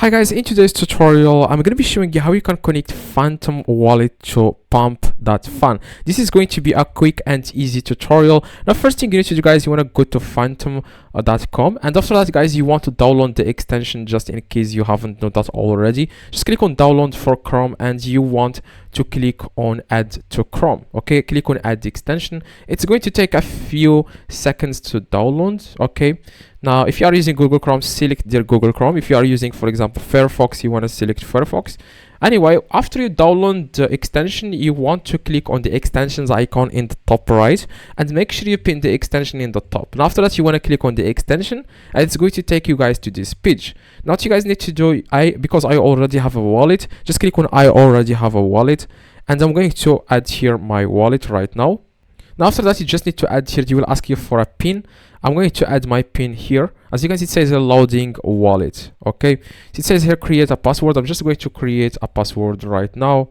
Hi guys, in today's tutorial I'm going to be showing you how you can connect Phantom wallet to pump.fun. This is going to be a quick and easy tutorial. Now first thing you need to do, guys, you want to go to phantom.com, and after that, guys, you want to download the extension just in case you haven't done that already. Just click on download for Chrome and you want to click on add to Chrome. Okay, click on add the extension. It's going to take a few seconds to download. Okay, now if you are using Google Chrome, select their Google Chrome. If you are using, for example, Firefox, you want to select Firefox. Anyway, after you download the extension, you want to click on the extensions icon in the top right and make sure you pin the extension in the top. And after that, you want to click on the extension and it's going to take you guys to this page. Now what you guys need to do, because I already have a wallet, just click on I already have a wallet, and I'm going to add here my wallet right now. Now after that, you just need to add here, you will ask you for a pin. I'm going to add my pin here. As you can see, it says loading wallet. Okay, so it says here create a password. I'm just going to create a password right now.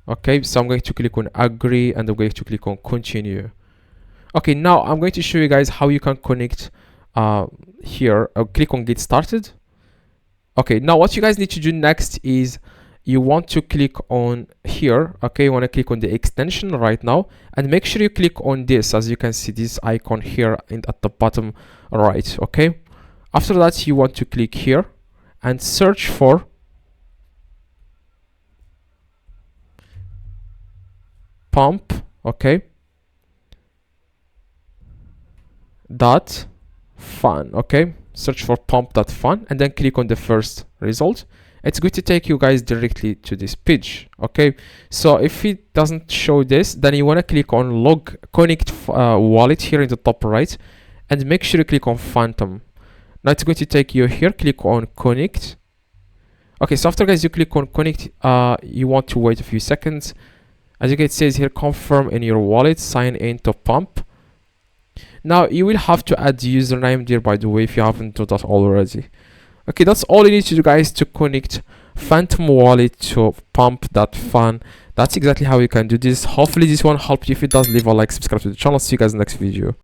Okay, so I'm going to click on agree and I'm going to click on continue. Okay, now I'm going to show you guys how you can connect here. Click on get started. Okay, now what you guys need to do next is you want to click on here. Okay, you want to click on the extension right now and make sure you click on this. As you can see, this icon here at the bottom right. Okay, after that, you want to click here and search for pump. Okay, .fun. Okay, search for pump.fun and then click on the first result. It's going to take you guys directly to this page. Okay, so if it doesn't show this, then you want to click on log connect wallet here in the top right and make sure you click on Phantom. Now it's going to take you here. Click on connect. Okay, so after, guys, you click on connect, you want to wait a few seconds. As you can see, it says here confirm in your wallet, sign in to pump. Now you will have to add the username there, by the way, if you haven't done that already. Okay, that's all you need to do, guys, to connect Phantom wallet to pump.fun. That's exactly how you can do this. Hopefully this one helped you. If it does, leave a like, subscribe to the channel. See you guys in the next video.